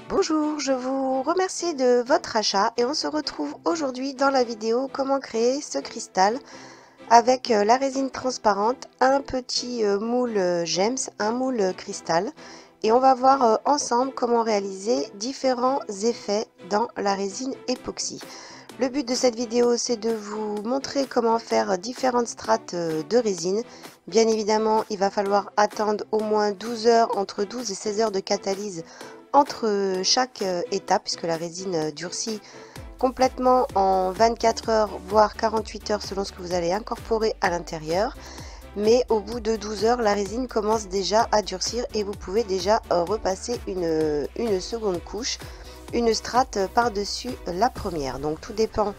Bonjour, je vous remercie de votre achat et on se retrouve aujourd'hui dans la vidéo comment créer ce cristal avec la résine transparente, un petit moule GEMS, un moule cristal, et on va voir ensemble comment réaliser différents effets dans la résine époxy. Le but de cette vidéo, c'est de vous montrer comment faire différentes strates de résine. Bien évidemment, il va falloir attendre au moins 12 heures, entre 12 et 16 heures de catalyse entre chaque étape, puisque la résine durcit complètement en 24 heures, voire 48 heures selon ce que vous allez incorporer à l'intérieur. Mais au bout de 12 heures, la résine commence déjà à durcir et vous pouvez déjà repasser une seconde couche, une strate par-dessus la première. Donc tout dépend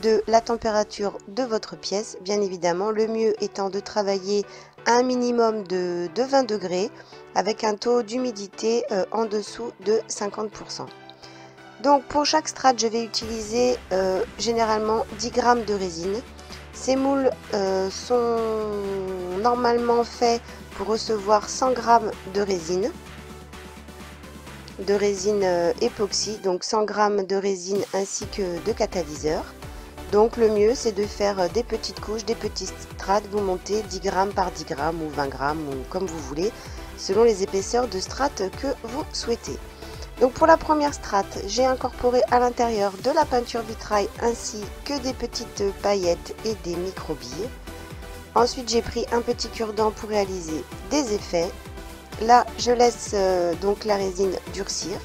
de la température de votre pièce, bien évidemment. Le mieux étant de travailler à un minimum de 20 degrés avec un taux d'humidité en dessous de 50%. Donc pour chaque strate, je vais utiliser généralement 10 grammes de résine. Ces moules sont normalement faits pour recevoir 100 grammes de résine époxy, donc 100 grammes de résine ainsi que de catalyseur. Donc le mieux c'est de faire des petites couches, des petites strates, vous montez 10 grammes par 10 grammes ou 20 grammes ou comme vous voulez, selon les épaisseurs de strates que vous souhaitez. Donc pour la première strate, j'ai incorporé à l'intérieur de la peinture vitrail ainsi que des petites paillettes et des microbilles. Ensuite j'ai pris un petit cure-dent pour réaliser des effets. Là je laisse donc la résine durcir.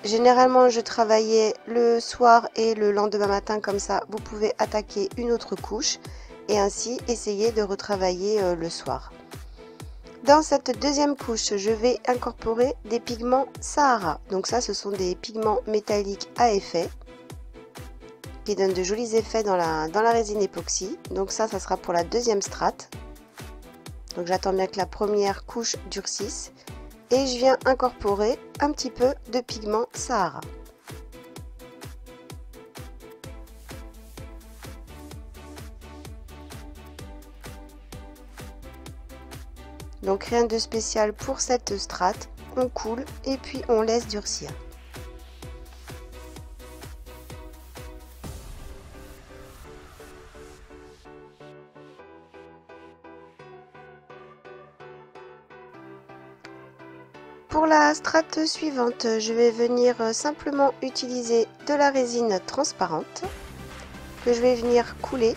Généralement je travaillais le soir et le lendemain matin, comme ça vous pouvez attaquer une autre couche et ainsi essayer de retravailler le soir. Dans cette deuxième couche, je vais incorporer des pigments Sahara. Donc ça, ce sont des pigments métalliques à effet qui donnent de jolis effets dans la résine époxy. Donc ça sera pour la deuxième strate. Donc j'attends bien que la première couche durcisse et je viens incorporer un petit peu de pigment Sahara. Donc rien de spécial pour cette strate, on coule et puis on laisse durcir. Pour la strate suivante, je vais venir simplement utiliser de la résine transparente que je vais venir couler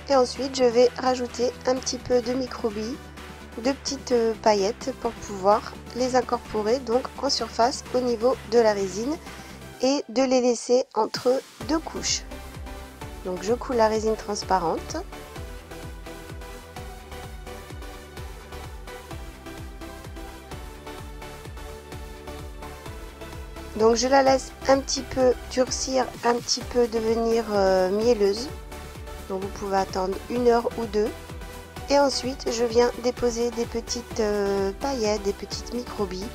et ensuite je vais rajouter un petit peu de microbilles, de petites paillettes pour pouvoir les incorporer donc en surface au niveau de la résine et de les laisser entre deux couches. Donc je coule la résine transparente. Donc je la laisse un petit peu durcir, un petit peu devenir mielleuse. Donc vous pouvez attendre 1 heure ou 2. Et ensuite je viens déposer des petites paillettes, des petites microbilles.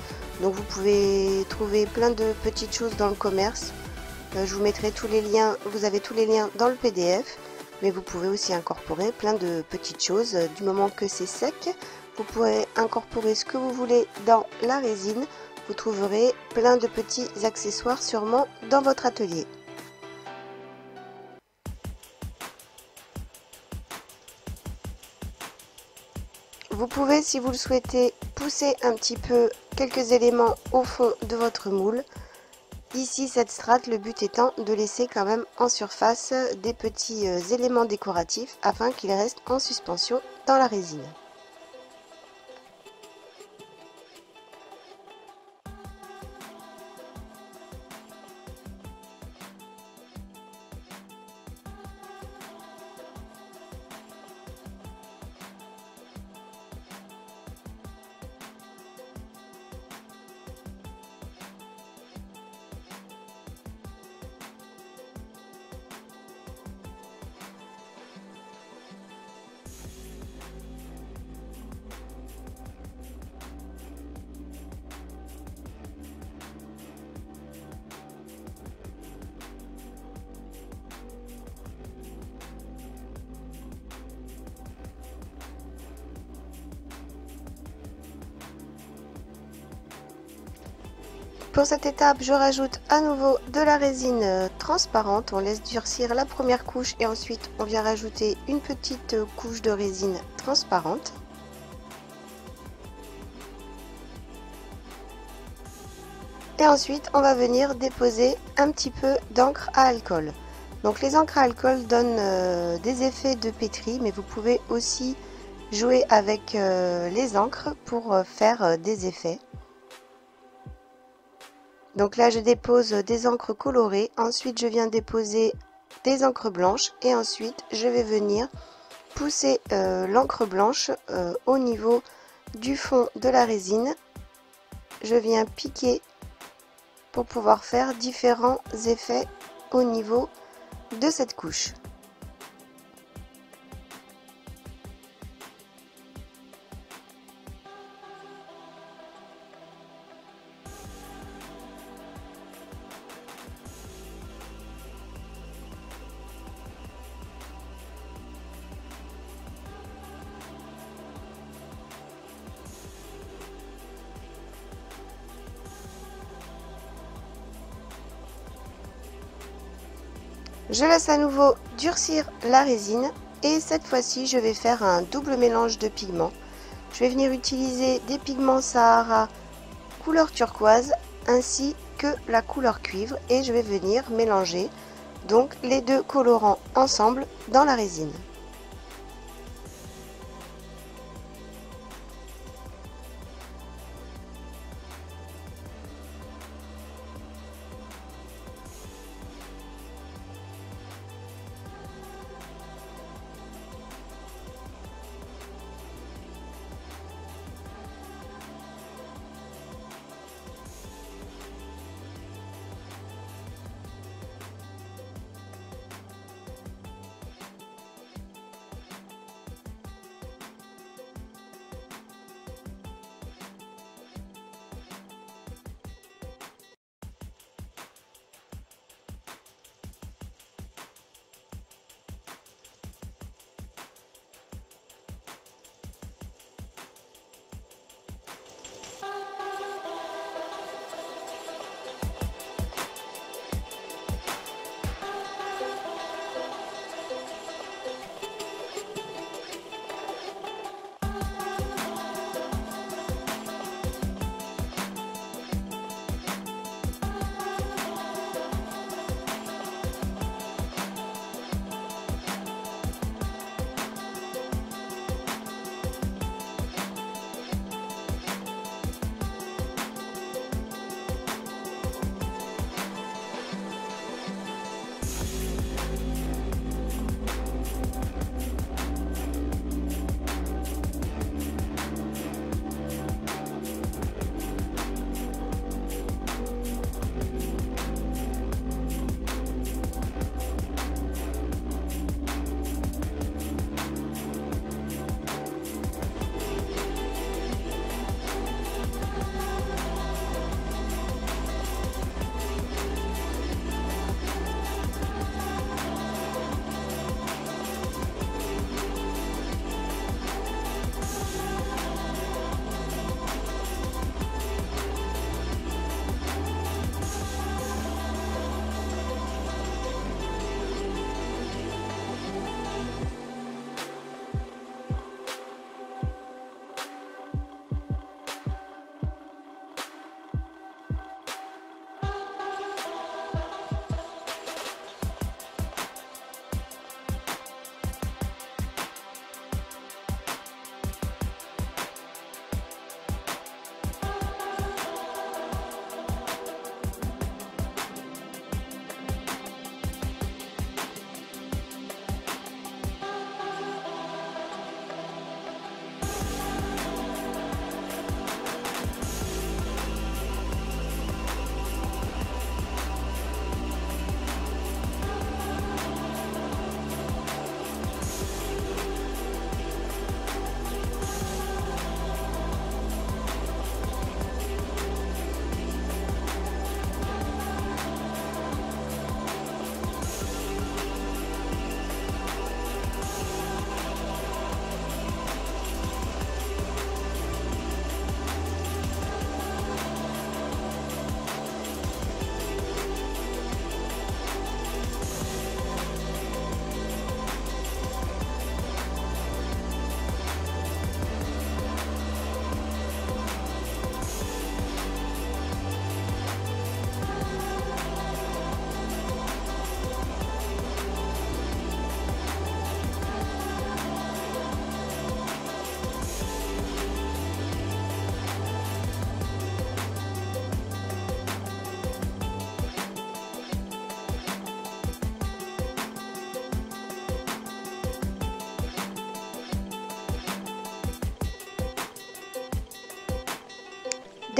Donc vous pouvez trouver plein de petites choses dans le commerce. Je vous mettrai tous les liens, vous avez tous les liens dans le PDF. Mais vous pouvez aussi incorporer plein de petites choses. Du moment que c'est sec, vous pourrez incorporer ce que vous voulez dans la résine. Vous trouverez plein de petits accessoires sûrement dans votre atelier. Vous pouvez, si vous le souhaitez, pousser un petit peu quelques éléments au fond de votre moule. Ici, cette strate, le but étant de laisser quand même en surface des petits éléments décoratifs afin qu'ils restent en suspension dans la résine. Pour cette étape, je rajoute à nouveau de la résine transparente. On laisse durcir la première couche et ensuite on vient rajouter une petite couche de résine transparente. Et ensuite, on va venir déposer un petit peu d'encre à alcool. Donc les encres à alcool donnent des effets de pétri, mais vous pouvez aussi jouer avec les encres pour faire des effets. Donc là, je dépose des encres colorées, ensuite je viens déposer des encres blanches et ensuite je vais venir pousser l'encre blanche au niveau du fond de la résine. Je viens piquer pour pouvoir faire différents effets au niveau de cette couche. Je laisse à nouveau durcir la résine et cette fois-ci je vais faire un double mélange de pigments. Je vais venir utiliser des pigments Sahara couleur turquoise ainsi que la couleur cuivre et je vais venir mélanger donc les deux colorants ensemble dans la résine.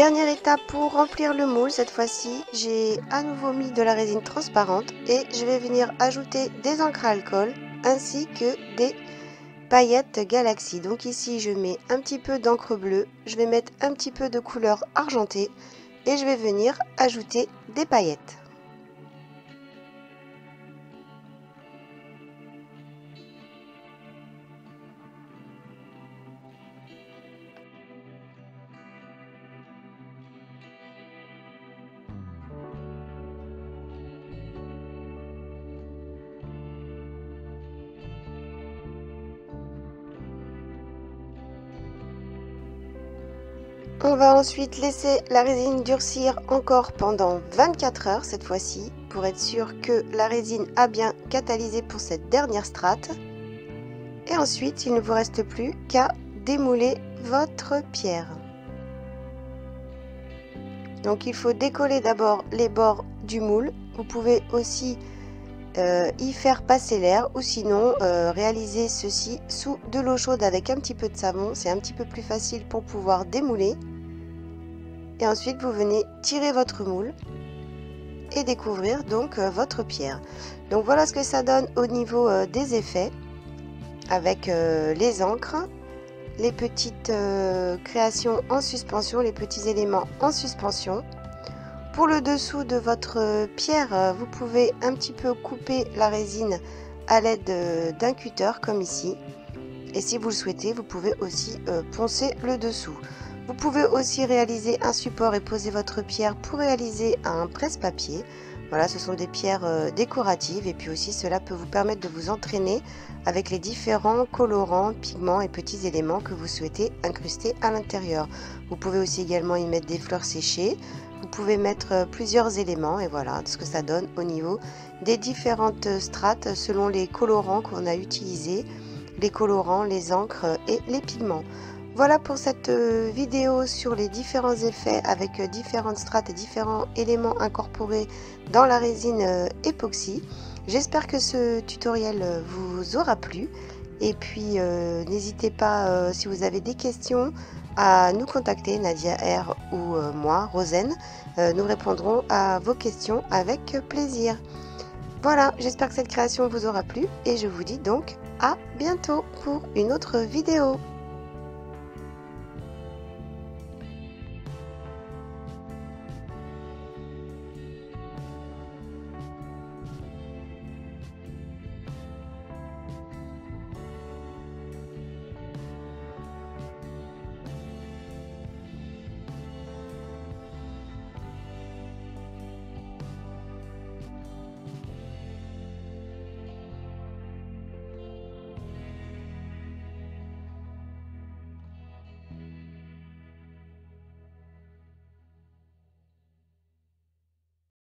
Dernière étape pour remplir le moule, cette fois-ci, j'ai à nouveau mis de la résine transparente et je vais venir ajouter des encres à alcool ainsi que des paillettes Galaxy. Donc ici, je mets un petit peu d'encre bleue, je vais mettre un petit peu de couleur argentée et je vais venir ajouter des paillettes. On va ensuite laisser la résine durcir encore pendant 24 heures cette fois-ci pour être sûr que la résine a bien catalysé pour cette dernière strate. Et ensuite, il ne vous reste plus qu'à démouler votre pierre. Donc il faut décoller d'abord les bords du moule. Vous pouvez aussi y faire passer l'air ou sinon réaliser ceci sous de l'eau chaude avec un petit peu de savon. C'est un petit peu plus facile pour pouvoir démouler. Et ensuite vous venez tirer votre moule et découvrir donc votre pierre. Donc voilà ce que ça donne au niveau des effets avec les encres, les petites créations en suspension, les petits éléments en suspension. Pour le dessous de votre pierre, vous pouvez un petit peu couper la résine à l'aide d'un cutter comme ici. Et si vous le souhaitez, vous pouvez aussi poncer le dessous. Vous pouvez aussi réaliser un support et poser votre pierre pour réaliser un presse-papier. Voilà, ce sont des pierres décoratives et puis aussi cela peut vous permettre de vous entraîner avec les différents colorants, pigments et petits éléments que vous souhaitez incruster à l'intérieur. Vous pouvez aussi également y mettre des fleurs séchées. Vous pouvez mettre plusieurs éléments et voilà ce que ça donne au niveau des différentes strates selon les colorants qu'on a utilisés, les colorants, les encres et les pigments. Voilà pour cette vidéo sur les différents effets avec différentes strates et différents éléments incorporés dans la résine époxy. J'espère que ce tutoriel vous aura plu et puis n'hésitez pas si vous avez des questions à nous contacter, Nadia R ou moi, Rosen. Nous répondrons à vos questions avec plaisir. Voilà, j'espère que cette création vous aura plu et je vous dis donc à bientôt pour une autre vidéo.